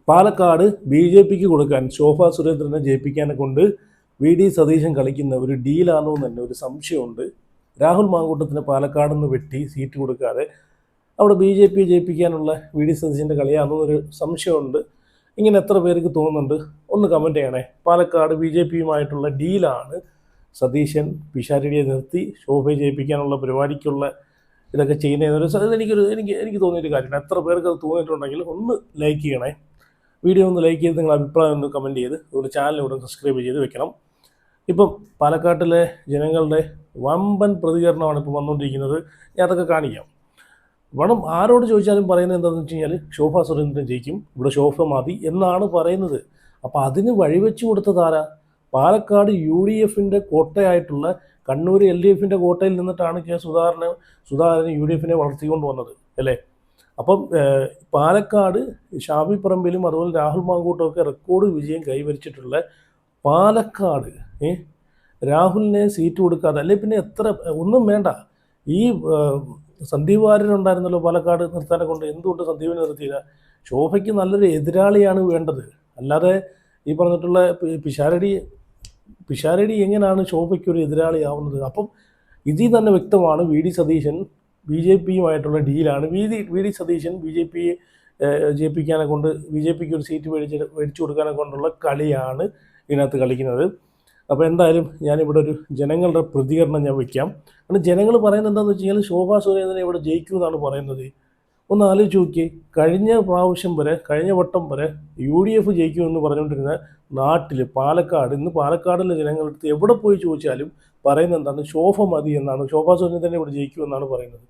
പാലക്കാട് ബി.ജെ.പിക്ക് കൊടുക്കാൻ ശോഭാ സുരേന്ദ്രനെ ജയിപ്പിക്കാനെ കൊണ്ട് വി.ഡി. സതീശൻ കളിക്കുന്ന ഒരു ഡീലാണോ എന്ന് തന്നെ ഒരു സംശയമുണ്ട്. രാഹുൽ മാങ്കൂട്ടത്തിന് പാലക്കാട് നിന്ന് വെട്ടി സീറ്റ് കൊടുക്കാതെ അവിടെ ബി.ജെ.പിയെ ജയിപ്പിക്കാനുള്ള വി.ഡി. സതീശൻ്റെ കളിയാണോ എന്നൊരു സംശയമുണ്ട്. ഇങ്ങനെ എത്ര പേർക്ക് തോന്നുന്നുണ്ട്? ഒന്ന് കമൻറ്റ് ചെയ്യണേ. പാലക്കാട് ബി.ജെ.പിയുമായിട്ടുള്ള ഡീലാണ് സതീശൻ പിഷാരടിയെ നിർത്തി ശോഭയെ ജയിപ്പിക്കാനുള്ള പരിപാടിക്കുള്ള ഇതൊക്കെ ചെയ്യുന്നതെന്നൊരു എനിക്ക് തോന്നിയൊരു കാര്യമാണ്. എത്ര പേർക്ക് അത് തോന്നിയിട്ടുണ്ടെങ്കിൽ ഒന്ന് ലൈക്ക് ചെയ്യണേ. വീഡിയോ ഒന്ന് ലൈക്ക് ചെയ്ത് നിങ്ങളുടെ അഭിപ്രായം ഒന്ന് കമൻറ്റ് ചെയ്ത് അതുപോലെ ചാനലിലൂടെ സബ്സ്ക്രൈബ് ചെയ്ത് വെക്കണം. ഇപ്പം പാലക്കാട്ടിലെ ജനങ്ങളുടെ വമ്പൻ പ്രതികരണമാണ് ഇപ്പോൾ വന്നുകൊണ്ടിരിക്കുന്നത്. ഞാൻ അതൊക്കെ കാണിക്കാം. വേണം ആരോട് ചോദിച്ചാലും പറയുന്നത് എന്താണെന്ന് വെച്ച് കഴിഞ്ഞാൽ ശോഭാ സുരേന്ദ്രൻ ജയിക്കും, ഇവിടെ ശോഭ മതി എന്നാണ് പറയുന്നത്. അപ്പോൾ അതിന് വഴിവെച്ച് കൊടുത്തതാരാ? പാലക്കാട് UDFിൻ്റെ കോട്ടയായിട്ടുള്ള കണ്ണൂർ LDFിൻ്റെ കോട്ടയിൽ നിന്നിട്ടാണ് കെ സുധാകരൻ UDFിനെ വളർത്തിക്കൊണ്ട് വന്നത് അല്ലേ? അപ്പം പാലക്കാട് ഷാഫി പറമ്പിലും അതുപോലെ രാഹുൽ മാങ്കൂട്ടമൊക്കെ റെക്കോർഡ് വിജയം കൈവരിച്ചിട്ടുള്ള പാലക്കാട് രാഹുലിനെ സീറ്റ് കൊടുക്കാതെ അല്ലെ പിന്നെ എത്ര ഒന്നും വേണ്ട. ഈ സന്ദീപ് വാര്യരുണ്ടായിരുന്നല്ലോ പാലക്കാട് നിർത്താനെ കൊണ്ട്, എന്തുകൊണ്ട് സന്ദീപിനെ നിർത്തിയില്ല? ശോഭയ്ക്ക് നല്ലൊരു എതിരാളിയാണ് വേണ്ടത്. അല്ലാതെ ഈ പറഞ്ഞിട്ടുള്ള പിഷാരടി എങ്ങനെയാണ് ശോഭയ്ക്കൊരു എതിരാളിയാവുന്നത്? അപ്പം ഇതിൽ തന്നെ വ്യക്തമാണ് വി.ഡി. സതീശൻ ബി.ജെ.പിയുമായിട്ടുള്ള ഡീലാണ്. വി.ഡി. സതീശൻ ബി.ജെ.പിയെ ജയിപ്പിക്കാനെ കൊണ്ട് ബി.ജെ.പിക്ക് ഒരു സീറ്റ് മേടിച്ചു കൊടുക്കാനെ കൊണ്ടുള്ള കളിയാണ് ഇതിനകത്ത് കളിക്കുന്നത്. അപ്പോൾ എന്തായാലും ഞാനിവിടെ ഒരു ജനങ്ങളുടെ പ്രതികരണം ഞാൻ വയ്ക്കാം. കാരണം ജനങ്ങൾ പറയുന്നത് എന്താണെന്ന് വെച്ച് കഴിഞ്ഞാൽ ശോഭാ സുരേന്ദ്രനെ ഇവിടെ ജയിക്കുമെന്നാണ് പറയുന്നത്. ഒന്ന് ആലോചിച്ച് നോക്കിയേ, കഴിഞ്ഞ വട്ടം വരെ UDF ജയിക്കുമെന്ന് പറഞ്ഞുകൊണ്ടിരുന്ന നാട്ടിൽ പാലക്കാട്, ഇന്ന് പാലക്കാടിലെ ജനങ്ങളടുത്ത് എവിടെ പോയി ചോദിച്ചാലും പറയുന്നത് എന്താണ്? ശോഭ മതി എന്നാണ്. ശോഭാ സുരേന്ദ്രനെ ഇവിടെ ജയിക്കുമെന്നാണ് പറയുന്നത്.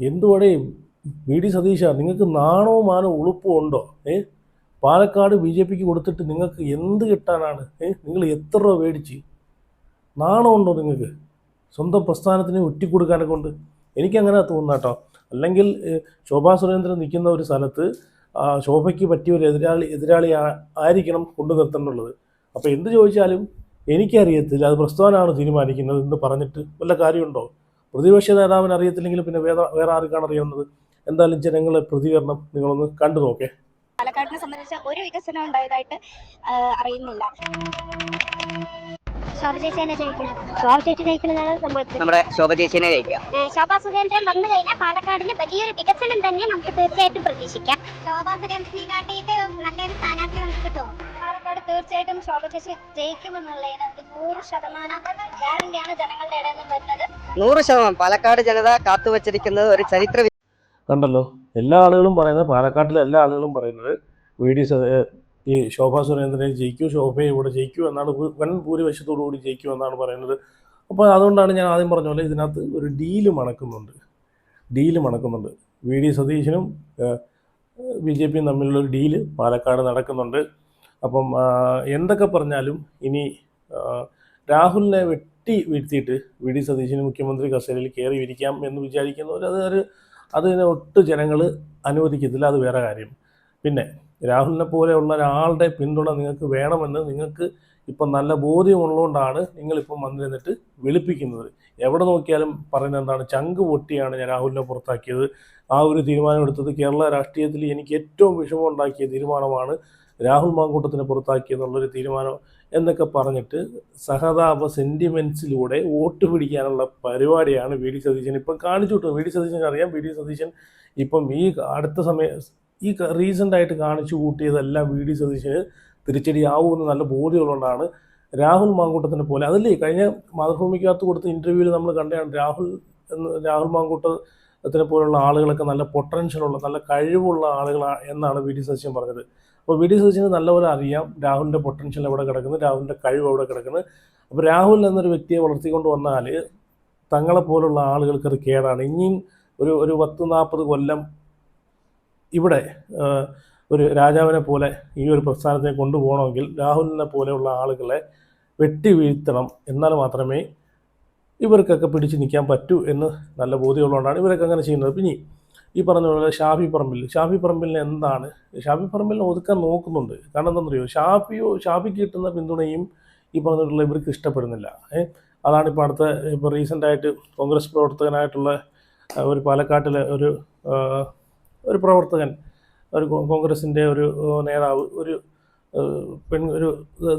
എന്തുവടെ വി.ഡി. സതീശ, നിങ്ങൾക്ക് നാണോ മാനോ ഉളുപ്പോ ഉണ്ടോ? പാലക്കാട് ബി.ജെ.പിക്ക് കൊടുത്തിട്ട് നിങ്ങൾക്ക് എന്ത് കിട്ടാനാണ്? നിങ്ങൾ എത്ര രൂപ മേടിച്ച്? നാണം ഉണ്ടോ നിങ്ങൾക്ക്? സ്വന്തം പ്രസ്ഥാനത്തിന് ഒറ്റിക്കൊടുക്കാനെ കൊണ്ട് എനിക്കങ്ങനെ തോന്നുന്നു കേട്ടോ. അല്ലെങ്കിൽ ശോഭാ സുരേന്ദ്രൻ നിൽക്കുന്ന ഒരു സ്ഥലത്ത് ശോഭയ്ക്ക് പറ്റിയ ഒരു എതിരാളി ആയിരിക്കണം കൊണ്ടു നിർത്തേണ്ടുള്ളത്. അപ്പോൾ എന്ത് ചോദിച്ചാലും എനിക്കറിയത്തില്ല, അത് പ്രസ്ഥാനമാണ് തീരുമാനിക്കുന്നത് എന്ന് പറഞ്ഞിട്ട് വല്ല കാര്യമുണ്ടോ? പ്രതിപക്ഷ നേതാവിന് അറിയത്തില്ലെങ്കിൽ പിന്നെ വേറെ ആർക്കാണ് അറിയാവുന്നത്? എന്തായാലും ജനങ്ങളെ പ്രതികരണം നിങ്ങളൊന്ന് കണ്ടു നോക്കേ. പാലക്കാടിനെ സംബന്ധിച്ച് ഒരു വികസനം ഉണ്ടായതായിട്ട് അറിയുന്നില്ല. നമ്മുടെ ശോഭ ചേച്ചിനെ ജയിക്കാം. ശോഭാ സുരേന്ദ്രൻ വന്നു കഴിഞ്ഞാൽ പാലക്കാടിന് വലിയൊരു വികസനം തന്നെ നമുക്ക് തീർച്ചയായിട്ടും പ്രതീക്ഷിക്കാം. ശോഭാ സുരേന്ദ്രനെ കാട്ടിയിട്ട് നല്ലൊരു സ്ഥാനാർത്ഥി നമുക്ക് കിട്ടും. പാലക്കാട് തീർച്ചയായിട്ടും ശോഭ ചേച്ചി ജയിക്കുമെന്നുള്ളതിന് 100% ഗ്യാരണ്ടിയാണ് ജനങ്ങളുടെ ഇടയിൽ നിന്ന് വരുന്നത്. 100% പാലക്കാട് ജനത കാത്തുവച്ചിരിക്കുന്നത് ഒരു ചരിത്ര. കണ്ടല്ലോ, എല്ലാ ആളുകളും പറയുന്നത്, പാലക്കാട്ടിലെ എല്ലാ ആളുകളും പറയുന്നത് ഈ ശോഭാ സുരേന്ദ്രനെ ജയിക്കൂ, ശോഭയെ ഇവിടെ ജയിക്കൂ എന്നാണ്, വൻ ഭൂരിപക്ഷത്തോടുകൂടി ജയിക്കൂ എന്നാണ് പറയുന്നത്. അപ്പോൾ അതുകൊണ്ടാണ് ഞാൻ ആദ്യം പറഞ്ഞ പോലെ ഇതിനകത്ത് ഒരു ഡീല് മണക്കുന്നുണ്ട്. വി.ഡി. സതീശനും ബി.ജെ.പിയും തമ്മിലുള്ളൊരു ഡീല് പാലക്കാട് നടക്കുന്നുണ്ട്. അപ്പം എന്തൊക്കെ പറഞ്ഞാലും ഇനി രാഹുലിനെ വെട്ടി വീഴ്ത്തിയിട്ട് വി.ഡി. സതീശന് മുഖ്യമന്ത്രി കസേരയിൽ കയറി ഇരിക്കാം എന്ന് വിചാരിക്കുന്നവർ അതിനെ ഒട്ട് ജനങ്ങൾ അനുവദിക്കത്തില്ല. അത് വേറെ കാര്യം. പിന്നെ രാഹുലിനെ പോലെയുള്ള ഒരാളുടെ പിന്തുണ നിങ്ങൾക്ക് വേണമെന്ന് നിങ്ങൾക്ക് ഇപ്പം നല്ല ബോധ്യമുള്ളതുകൊണ്ടാണ് നിങ്ങളിപ്പം വന്നിരുന്നിട്ട് വിളിപ്പിക്കുന്നത്. എവിടെ നോക്കിയാലും പറയുന്നത് എന്താണ്? ചങ്ക് പൊട്ടിയാണ് ഞാൻ രാഹുലിനെ പുറത്താക്കിയത്. ആ ഒരു തീരുമാനമെടുത്തത് കേരള രാഷ്ട്രീയത്തിൽ എനിക്ക് ഏറ്റവും വിഷമമുണ്ടാക്കിയ തീരുമാനമാണ് രാഹുൽ മാങ്കൂട്ടത്തിനെ പുറത്താക്കിയെന്നുള്ളൊരു തീരുമാനം എന്നൊക്കെ പറഞ്ഞിട്ട് സഹതാപ സെൻറ്റിമെൻറ്റ്സിലൂടെ വോട്ട് പിടിക്കാനുള്ള പരിപാടിയാണ് വി.ഡി. സതീശൻ ഇപ്പം കാണിച്ചു വിട്ടത്. വി.ഡി. സതീശൻ അറിയാം. വി.ഡി. സതീശൻ ഇപ്പം ഈ റീസെൻ്റായിട്ട് കാണിച്ചു കൂട്ടിയതെല്ലാം വി.ഡി. സതീശന് തിരിച്ചടിയാവുമെന്ന് നല്ല ബോധ്യമുള്ളതുകൊണ്ടാണ് രാഹുൽ മാങ്കൂട്ടത്തിനെ പോലെ, അതല്ലേ കഴിഞ്ഞ മാതൃഭൂമിക്കകത്ത് കൊടുത്ത ഇൻ്റർവ്യൂവിൽ നമ്മൾ കണ്ടതാണ് രാഹുൽ മാങ്കൂട്ടത്തിനെ പോലുള്ള ആളുകളൊക്കെ നല്ല പൊട്ടൻഷ്യലുള്ള നല്ല കഴിവുള്ള ആളുകളാണ് എന്നാണ് വി.ഡി. സതീശൻ പറഞ്ഞത്. അപ്പോൾ വി.ഡി. സതീശന് നല്ലപോലെ അറിയാം രാഹുലിൻ്റെ പൊട്ടൻഷ്യൽ എവിടെ കിടക്കുന്നത്, രാഹുലിൻ്റെ കഴിവ് എവിടെ കിടക്കുന്നത്. അപ്പോൾ രാഹുൽ എന്നൊരു വ്യക്തിയെ വളർത്തിക്കൊണ്ട് വന്നാൽ തങ്ങളെപ്പോലുള്ള ആളുകൾക്ക് അത് കേടാണ്. ഇനിയും ഒരു 10-40 കൊല്ലം ഇവിടെ ഒരു രാജാവിനെ പോലെ ഈ ഒരു പ്രസ്ഥാനത്തെ കൊണ്ടുപോകണമെങ്കിൽ രാഹുലിനെ പോലെയുള്ള ആളുകളെ വെട്ടി വീഴ്ത്തണം. എന്നാൽ മാത്രമേ ഇവർക്കൊക്കെ പിടിച്ച് നിൽക്കാൻ പറ്റൂ എന്ന് നല്ല ബോധ്യമുള്ളതുകൊണ്ടാണ് ഇവരൊക്കെ അങ്ങനെ ചെയ്യുന്നത്. പിന്നെ ഈ പറഞ്ഞ പോലെ ഷാഫി പറമ്പിലിന് എന്താണ്? ഷാഫി പറമ്പിലിനെ ഒതുക്കാൻ നോക്കുന്നുണ്ട്. കാരണം എന്താണെന്നറിയോ? ഷാഫിക്ക് കിട്ടുന്ന പിന്തുണയും ഈ പറഞ്ഞിട്ടുള്ള ഇവർക്ക് ഇഷ്ടപ്പെടുന്നില്ല. അതാണ് ഇപ്പോൾ റീസെൻ്റായിട്ട് കോൺഗ്രസ് പ്രവർത്തകനായിട്ടുള്ള ഒരു പാലക്കാട്ടിലെ ഒരു പ്രവർത്തകൻ ഒരു കോൺഗ്രസിൻ്റെ ഒരു നേതാവ് ഒരു ഒരു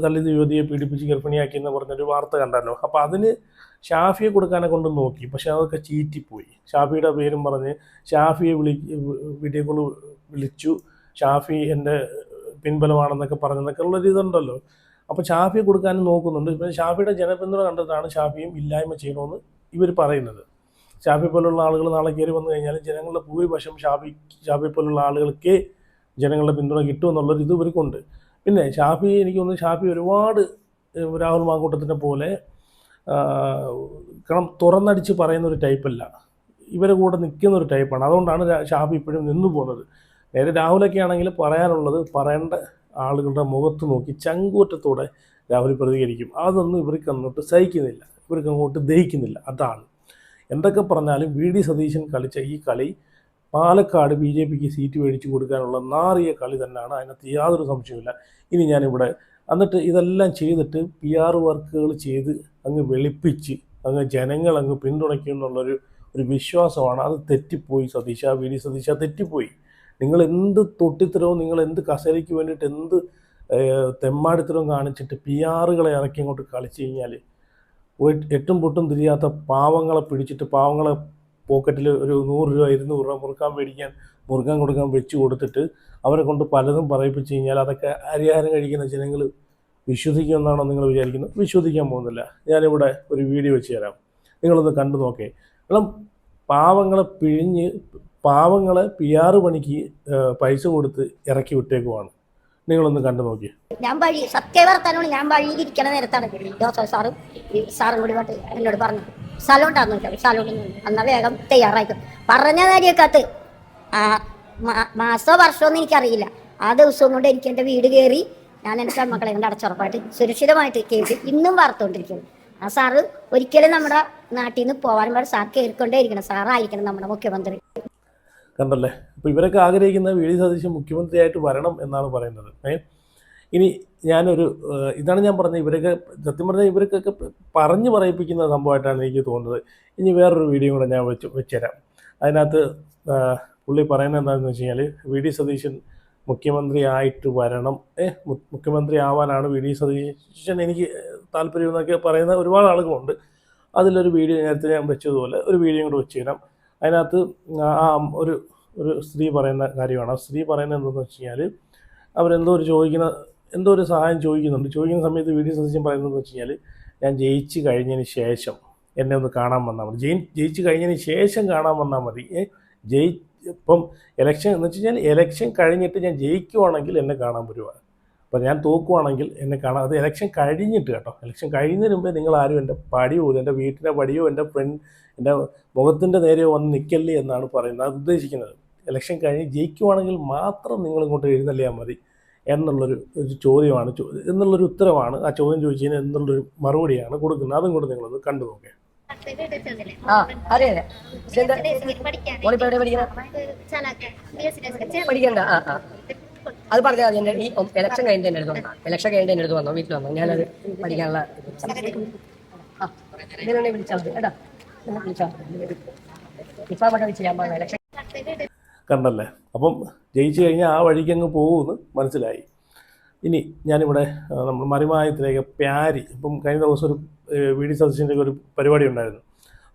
ദളിത് യുവതിയെ പീഡിപ്പിച്ച് ഗർഭിണിയാക്കി എന്ന് പറഞ്ഞൊരു വാർത്ത കണ്ടല്ലോ. അപ്പോൾ അതിന് ഷാഫിയെ കൊടുക്കാനെ കൊണ്ട് നോക്കി, പക്ഷെ അതൊക്കെ ചീറ്റിപ്പോയി. ഷാഫിയുടെ പേരും പറഞ്ഞ് ഷാഫിയെ വീഡിയോ കോൾ വിളിച്ചു, ഷാഫി എൻ്റെ പിൻബലമാണെന്നൊക്കെ പറഞ്ഞെന്നൊക്കെ ഉള്ളൊരു ഇതുണ്ടല്ലോ. അപ്പോൾ ഷാഫിയെ കൊടുക്കാനും നോക്കുന്നുണ്ട്. ഇപ്പം ഷാഫിയുടെ ജനപിന്തുണ കണ്ടിട്ടാണ് ഷാഫിയും ഇല്ലായ്മ ചെയ്യണമെന്ന് ഇവർ പറയുന്നത്. ഷാഫി പോലുള്ള ആളുകൾ നാളെ കയറി വന്നു കഴിഞ്ഞാൽ ജനങ്ങളുടെ ഭൂരിപക്ഷം ഷാഫി പോലുള്ള ആളുകൾക്ക് ജനങ്ങളുടെ പിന്തുണ കിട്ടുമെന്നുള്ളൊരു ഇത് ഇവർക്കുണ്ട്. പിന്നെ ഷാഫി, എനിക്ക് തോന്നുന്നു ഷാഫി ഒരുപാട് രാഹുൽ മാങ്കൂട്ടത്തിനെ പോലെ കാരണം തുറന്നടിച്ച് പറയുന്നൊരു ടൈപ്പല്ല, ഇവരെ കൂടെ നിൽക്കുന്ന ഒരു ടൈപ്പാണ്. അതുകൊണ്ടാണ് ഷാഫി ഇപ്പോഴും നിന്നു പോകുന്നത്. നേരെ രാഹുലൊക്കെ ആണെങ്കിൽ പറയാനുള്ളത് പറയേണ്ട ആളുകളുടെ മുഖത്ത് നോക്കി ചങ്കൂറ്റത്തോടെ രാഹുൽ പ്രതികരിക്കും. അതൊന്നും ഇവർക്ക് അങ്ങോട്ട് സഹിക്കുന്നില്ല, ഇവർക്ക് അങ്ങോട്ട് ദഹിക്കുന്നില്ല. അതാണ് എന്തൊക്കെ പറഞ്ഞാലും വി.ഡി. സതീശൻ കളിച്ച ഈ കളി പാലക്കാട് BJPക്ക് സീറ്റ് മേടിച്ചു കൊടുക്കാനുള്ള നാറിയ കളി തന്നെയാണ്, അതിനകത്ത് യാതൊരു സംശയമില്ല. ഇനി ഞാനിവിടെ എന്നിട്ട് ഇതെല്ലാം ചെയ്തിട്ട് PR വർക്കുകൾ ചെയ്ത് അങ്ങ് വെളുപ്പിച്ച് അങ്ങ് ജനങ്ങൾ അങ്ങ് പിന്തുണയ്ക്കും എന്നുള്ളൊരു വിശ്വാസമാണ്. അത് തെറ്റിപ്പോയി സതീശ, വി.ഡി. സതീശ തെറ്റിപ്പോയി. നിങ്ങൾ എന്ത് തൊട്ടിത്തരവും, നിങ്ങൾ എന്ത് കസേരയ്ക്ക് വേണ്ടിയിട്ട് എന്ത് തെമ്മാടിത്തരവും കാണിച്ചിട്ട് PRകളെ ഇറക്കി അങ്ങോട്ട് കളിച്ചു കഴിഞ്ഞാൽ എട്ടും പൊട്ടും തിരിയാത്ത പാവങ്ങളെ പിടിച്ചിട്ട് പാവങ്ങളെ പോക്കറ്റിൽ ഒരു 100 രൂപ 200 രൂപ മുറുക്കാൻ കൊടുക്കാൻ വെച്ച് കൊടുത്തിട്ട് അവരെ കൊണ്ട് പലതും പറയിപ്പിച്ച് കഴിഞ്ഞാൽ അതൊക്കെ അരിയാഹാരം കഴിക്കുന്ന ജനങ്ങൾ വിശ്വസിക്കുമെന്നാണോ നിങ്ങൾ വിചാരിക്കുന്നത്? വിശ്വസിക്കാൻ പോകുന്നില്ല. ഞാനിവിടെ ഒരു വീഡിയോ വെച്ച് തരാം, നിങ്ങളൊന്ന് കണ്ടു നോക്കേ. കാരണം പാവങ്ങളെ PR പണിക്ക് പൈസ കൊടുത്ത് ഇറക്കി വിട്ടേക്കുവാണ്. നിങ്ങളൊന്ന് കണ്ടു നോക്കി. ഞാൻ വഴി സത്യവർത്താനോട് ഞാൻ വഴിയിലിരിക്കണ നേരത്താണ് ജോസഫ് സാറും കൂടി വന്നിട്ട് എന്നോട് പറഞ്ഞു സ്ഥലം ഉണ്ടാകുന്നു, സ്ഥലം എന്നാൽ വേഗം തയ്യാറായിക്കും പറഞ്ഞ കാര്യക്കകത്ത് മാസമോ വർഷമൊന്നും എനിക്കറിയില്ല. ആ ദിവസം കൊണ്ട് എനിക്ക് എൻ്റെ വീട് കയറി ഞാൻ എൻ്റെ മക്കളെ കൊണ്ട് അടച്ചുറപ്പായിട്ട് സുരക്ഷിതമായിട്ട് കയറി ഇന്നും വാർത്തുകൊണ്ടിരിക്കുന്നു. ആ സാറ് ഒരിക്കലും നമ്മുടെ നാട്ടിൽ നിന്ന് പോകാൻ പാടില്ല. സാർ കയറിക്കൊണ്ടേ ഇരിക്കണം, സാറായിരിക്കണം നമ്മുടെ മുഖ്യമന്ത്രി. കണ്ടല്ലേ? അപ്പോൾ ഇവരൊക്കെ ആഗ്രഹിക്കുന്ന വി.ഡി. സതീശൻ മുഖ്യമന്ത്രിയായിട്ട് വരണം എന്നാണ് പറയുന്നത്. ഇനി ഇതാണ് ഞാൻ പറഞ്ഞത്, ഇവരൊക്കെ സത്യം പറഞ്ഞാൽ ഇവർക്കൊക്കെ പറഞ്ഞ് പറയിപ്പിക്കുന്ന സംഭവമായിട്ടാണ് എനിക്ക് തോന്നുന്നത്. ഇനി വേറൊരു വീഡിയോ കൂടെ ഞാൻ വെച്ചുതരാം. അതിനകത്ത് പുള്ളി പറയുന്നത് എന്താണെന്ന് വെച്ച് കഴിഞ്ഞാൽ വി.ഡി. സതീശൻ മുഖ്യമന്ത്രി ആയിട്ട് വരണം, മുഖ്യമന്ത്രി ആവാനാണ് വി.ഡി. സതീശൻ എനിക്ക് താല്പര്യം എന്നൊക്കെ പറയുന്ന ഒരുപാട് ആളുകളുണ്ട്. അതിലൊരു വീഡിയോ നേരത്തെ ഞാൻ വെച്ചതുപോലെ ഒരു വീഡിയോ കൂടെ വെച്ച് തരാം. അതിനകത്ത് ഒരു സ്ത്രീ പറയുന്ന കാര്യമാണ്. ആ സ്ത്രീ പറയുന്നത് എന്താണെന്ന് വെച്ച് കഴിഞ്ഞാൽ എന്തോ ഒരു സഹായം ചോദിക്കുന്നുണ്ട്. ചോദിക്കുന്ന സമയത്ത് വി.ഡി. സതീശൻ പറയുന്നതെന്ന് വെച്ച് കഴിഞ്ഞാൽ ഞാൻ ജയിച്ച് കഴിഞ്ഞതിന് ശേഷം എന്നെ ഒന്ന് കാണാൻ വന്നാൽ മതി, ജയിച്ച് കഴിഞ്ഞതിന് ശേഷം കാണാൻ വന്നാൽ മതി. ഇപ്പം ഇലക്ഷൻ എന്ന് വെച്ച് കഴിഞ്ഞാൽ ഇലക്ഷൻ കഴിഞ്ഞിട്ട് ഞാൻ ജയിക്കുവാണെങ്കിൽ എന്നെ കാണാൻ വരുക, അപ്പം ഞാൻ തോക്കുവാണെങ്കിൽ എന്നെ കാണാൻ, അത് ഇലക്ഷൻ കഴിഞ്ഞിട്ട് കേട്ടോ. ഇലക്ഷൻ കഴിയുന്നതിന് മുമ്പേ നിങ്ങൾ ആരും എൻ്റെ പടിയോ എൻ്റെ വീട്ടിൻ്റെ പടിയോ എൻ്റെ മുഖത്തിൻ്റെ നേരെയോ വന്ന് നിൽക്കല്ലേ എന്നാണ് പറയുന്നത്. അത് ഉദ്ദേശിക്കുന്നത് ഇലക്ഷൻ കഴിഞ്ഞ് ജയിക്കുവാണെങ്കിൽ മാത്രം നിങ്ങളിങ്ങോട്ട് എഴുന്നള്ളിയാൽ മതി എന്നുള്ളൊരു ചോദ്യമാണ്, എന്നുള്ളൊരു ഉത്തരവാണ് ആ ചോദ്യം ചോദിച്ചതിന് എന്നുള്ളൊരു മറുപടിയാണ് കൊടുക്കുന്നത്. അതും കൂടെ നിങ്ങളൊന്ന് കണ്ടു നോക്കേ. അത് പറഞ്ഞാൽ മതി. ഈ ഇലക്ഷൻ കഴിഞ്ഞിട്ട് എൻ്റെ അടുത്ത് വന്നോ വീട്ടിൽ വന്നോ, ഞാനത് പഠിക്കാനുള്ള വിളിച്ചാൽ മതി കേട്ടോ. ഇലക്ഷൻ കണ്ടല്ലേ? അപ്പം ജയിച്ചു കഴിഞ്ഞാൽ ആ വഴിക്ക് അങ്ങ് പോകുമെന്ന് മനസ്സിലായി. ഇനി ഞാനിവിടെ നമ്മൾ മറിമായത്തിലേക്ക് പ്യാരി, ഇപ്പം കഴിഞ്ഞ ദിവസം ഒരു വി.ഡി. സതീശൻ്റെ ഒരു പരിപാടി ഉണ്ടായിരുന്നു.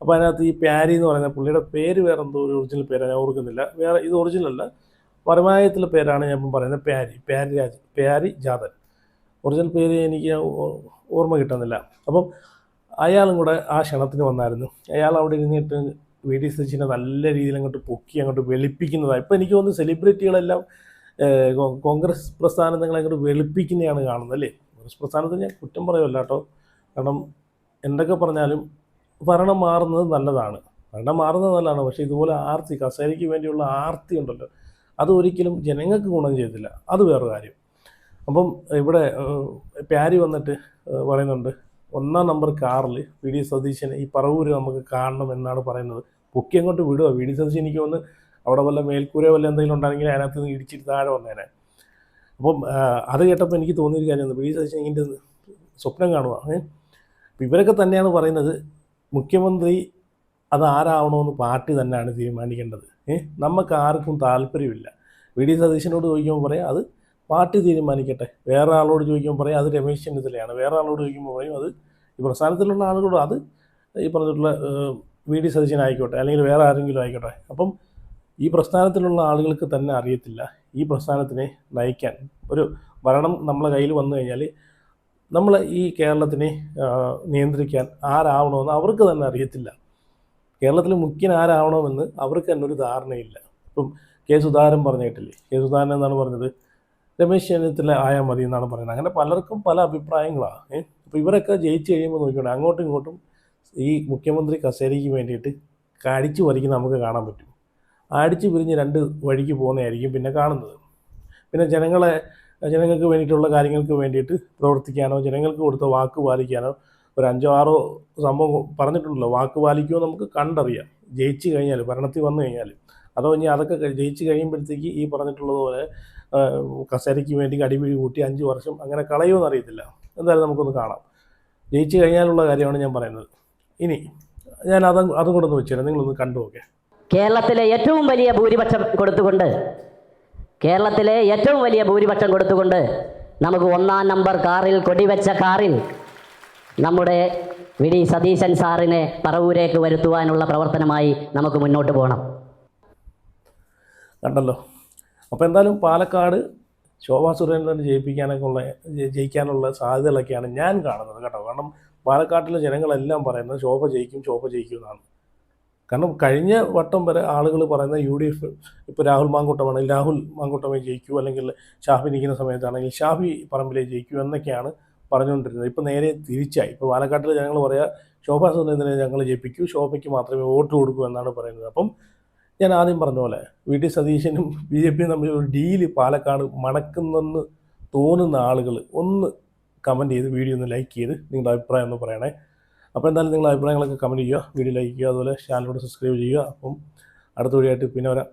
അപ്പോൾ അതിനകത്ത് ഈ പ്യാരി എന്ന് പറയുന്ന പുള്ളിയുടെ പേര് വേറെ എന്തോ ഒരു ഒറിജിനൽ പേരാണ്, ഞാൻ ഓർക്കുന്നില്ല. വേറെ ഇത് ഒറിജിനലല്ല, മറിമായത്തിലെ പേരാണ് ഞാൻ ഇപ്പം പറയുന്നത്. പ്യാരി ജാതൻ. ഒറിജിനൽ പേര് എനിക്ക് ഓർമ്മ കിട്ടുന്നില്ല. അപ്പം അയാളും കൂടെ ആ ക്ഷണത്തിന് വന്നായിരുന്നു. അയാൾ അവിടെ ഇരുന്നിട്ട് വി.ഡി. സതീശനെ നല്ല രീതിയിൽ അങ്ങോട്ട് പൊക്കി അങ്ങോട്ട് വെളുപ്പിക്കുന്നതാണ്. ഇപ്പോൾ എനിക്ക് തോന്നുന്നു സെലിബ്രിറ്റികളെല്ലാം കോൺഗ്രസ് പ്രസ്ഥാനങ്ങളെ അങ്ങോട്ട് വെളുപ്പിക്കുന്നതാണ് കാണുന്നത് അല്ലേ. കോൺഗ്രസ് പ്രസ്ഥാനത്തിന് ഞാൻ കുറ്റം പറയുമല്ല കേട്ടോ, കാരണം എന്തൊക്കെ പറഞ്ഞാലും ഭരണം മാറുന്നത് നല്ലതാണ്, പക്ഷേ ഇതുപോലെ ആർത്തി, കസേരയ്ക്ക് വേണ്ടിയുള്ള ആർത്തി ഉണ്ടല്ലോ, അത് ഒരിക്കലും ജനങ്ങൾക്ക് ഗുണം ചെയ്തില്ല. അത് വേറെ കാര്യം. അപ്പം ഇവിടെ പ്യാരി വന്നിട്ട് പറയുന്നുണ്ട്, 1-ാം നമ്പർ കാറിൽ വി.ഡി. സതീശനെ ഈ പറവൂര് നമുക്ക് കാണണം എന്നാണ് പറയുന്നത്. പൊക്കി അങ്ങോട്ട് വിടുക വി.ഡി. സതീശൻ. എനിക്ക് ഒന്ന് അവിടെ വല്ല മേൽക്കൂരയോ വല്ല എന്തെങ്കിലും ഉണ്ടെങ്കിൽ അതിനകത്ത് നിന്ന് ഇടിച്ചിട്ട് താഴെ വന്നേനെ. അപ്പം അത് കേട്ടപ്പോൾ എനിക്ക് തോന്നിയൊരു കാര്യം, വി.ഡി. സതീശൻ ഇതിൻ്റെ സ്വപ്നം കാണുക. അപ്പം ഇവരൊക്കെ തന്നെയാണ് പറയുന്നത് മുഖ്യമന്ത്രി അത് ആരാവണമെന്ന് പാർട്ടി തന്നെയാണ് തീരുമാനിക്കേണ്ടത്. നമുക്ക് ആർക്കും താല്പര്യമില്ല. വി ഡി സതീശനോട് ചോദിക്കുമ്പോൾ പറയാം അത് പാർട്ടി തീരുമാനിക്കട്ടെ, വേറെ ആളോട് ചോദിക്കുമ്പോൾ പറയാം അത് രമേശ് ചെന്നിത്തലയാണ്, വേറെ ആളോട് ചോദിക്കുമ്പോൾ പറയും അത് ഈ പ്രസ്ഥാനത്തിലുള്ള ആളുകളോട്, അത് ഈ പറഞ്ഞിട്ടുള്ള വി ഡി സതീശനായിക്കോട്ടെ അല്ലെങ്കിൽ വേറെ ആരെങ്കിലും ആയിക്കോട്ടെ. അപ്പം ഈ പ്രസ്ഥാനത്തിലുള്ള ആളുകൾക്ക് തന്നെ അറിയത്തില്ല ഈ പ്രസ്ഥാനത്തിനെ നയിക്കാൻ. ഒരു ഭരണം നമ്മളെ കയ്യിൽ വന്നു കഴിഞ്ഞാൽ നമ്മൾ ഈ കേരളത്തിനെ നിയന്ത്രിക്കാൻ ആരാവണമെന്ന് അവർക്ക് തന്നെ അറിയത്തില്ല. കേരളത്തിൽ മുഖ്യൻ ആരാവണമെന്ന് അവർക്ക് തന്നെ ഒരു ധാരണയില്ല. ഇപ്പം കെ സുധാകരൻ പറഞ്ഞിട്ടില്ലേ, കെ സുധാകരൻ എന്നാണ് പറഞ്ഞത് രമേശ് ചെന്നിത്തല ആയാൽ മതി എന്നാണ് പറയുന്നത്. അങ്ങനെ പലർക്കും പല അഭിപ്രായങ്ങളാണ്. അപ്പോൾ ഇവരൊക്കെ ജയിച്ച് കഴിയുമ്പോൾ നോക്കിക്കോട്ടെ, അങ്ങോട്ടും ഇങ്ങോട്ടും ഈ മുഖ്യമന്ത്രി കസേരയ്ക്ക് വേണ്ടിയിട്ട് അടിച്ചു പറിക്കുന്ന നമുക്ക് കാണാൻ പറ്റും. അടിച്ചു പിരിഞ്ഞ് രണ്ട് വഴിക്ക് പോകുന്നതായിരിക്കും പിന്നെ കാണുന്നത്. പിന്നെ ജനങ്ങൾക്ക് വേണ്ടിയിട്ടുള്ള കാര്യങ്ങൾക്ക് വേണ്ടിയിട്ട് പ്രവർത്തിക്കാനോ ജനങ്ങൾക്ക് കൊടുത്ത വാക്ക് പാലിക്കാനോ ഒരു 5-6 സംഭവം പറഞ്ഞിട്ടുണ്ടല്ലോ, വാക്ക് പാലിക്കുമോ നമുക്ക് കണ്ടറിയാം ജയിച്ച് കഴിഞ്ഞാൽ, ഭരണത്തിൽ വന്നു കഴിഞ്ഞാൽ. അതോ ഇനി അതൊക്കെ ജയിച്ച് കഴിയുമ്പോഴത്തേക്ക് ഈ പറഞ്ഞിട്ടുള്ളതുപോലെ കസേരയ്ക്ക് വേണ്ടി അടിപിടി കൂട്ടി 5 വർഷം അങ്ങനെ കളയുമെന്ന് അറിയത്തില്ല. എന്തായാലും നമുക്കൊന്ന് കാണാം. ജയിച്ച് കഴിഞ്ഞാലുള്ള കാര്യമാണ് ഞാൻ പറയുന്നത്. ഇനി ഞാൻ അതും കൂടെ ഒന്ന് വെച്ചുതരാം, നിങ്ങളൊന്ന് കണ്ടു നോക്കേ. കേരളത്തിലെ ഏറ്റവും വലിയ ഭൂരിപക്ഷം കൊടുത്തുകൊണ്ട് നമുക്ക് 1-ാം നമ്പർ കാറിൽ, കൊടിവെച്ച കാറിൽ നമ്മുടെ വി ഡി സതീശൻ സാറിനെ പറവൂരേക്ക് വരുത്തുവാനുള്ള പ്രവർത്തനമായി നമുക്ക് മുന്നോട്ട് പോകണം. കണ്ടല്ലോ. അപ്പോൾ എന്തായാലും പാലക്കാട് ശോഭാ സുരേന്ദ്രൻ ജയിക്കാനുള്ള സാധ്യതകളൊക്കെയാണ് ഞാൻ കാണുന്നത് കേട്ടോ. കാരണം പാലക്കാട്ടിലെ ജനങ്ങളെല്ലാം പറയുന്നത് ശോഭ ജയിക്കും എന്നാണ്. കാരണം കഴിഞ്ഞ വട്ടം വരെ ആളുകൾ പറയുന്ന UDF ഇപ്പോൾ രാഹുൽ മാങ്കൂട്ടമേ ജയിക്കൂ, അല്ലെങ്കിൽ ഷാഫി നിൽക്കുന്ന സമയത്താണെങ്കിൽ ഷാഫി പറമ്പിലേ ജയിക്കൂ എന്നൊക്കെയാണ് പറഞ്ഞുകൊണ്ടിരുന്നത്. ഇപ്പോൾ നേരെ തിരിച്ചായി. ഇപ്പോൾ പാലക്കാട്ടിലെ ജനങ്ങൾ പറയുക ശോഭാ സുരേന്ദ്രനെ ഞങ്ങൾ ജയിപ്പിക്കൂ, ശോഭയ്ക്ക് മാത്രമേ വോട്ട് കൊടുക്കൂ എന്നാണ് പറയുന്നത്. അപ്പം ഞാൻ ആദ്യം പറഞ്ഞ പോലെ വി ഡി സതീശനും BJP തമ്മിൽ ഒരു ഡീല് പാലക്കാട് മണക്കുന്നെന്ന് തോന്നുന്ന ആളുകൾ ഒന്ന് കമൻറ്റ് ചെയ്ത് വീഡിയോ ഒന്ന് ലൈക്ക് ചെയ്ത് നിങ്ങളുടെ അഭിപ്രായം ഒന്ന് പറയണേ. അപ്പോൾ എന്തായാലും നിങ്ങളുടെ അഭിപ്രായങ്ങളൊക്കെ കമൻറ്റ് ചെയ്യുക, വീഡിയോ ലൈക്ക് ചെയ്യുക, അതുപോലെ ചാനലോട് സബ്സ്ക്രൈബ് ചെയ്യുക. അപ്പം അടുത്ത വീഡിയോ ആയിട്ട് പിന്നെ വരാം.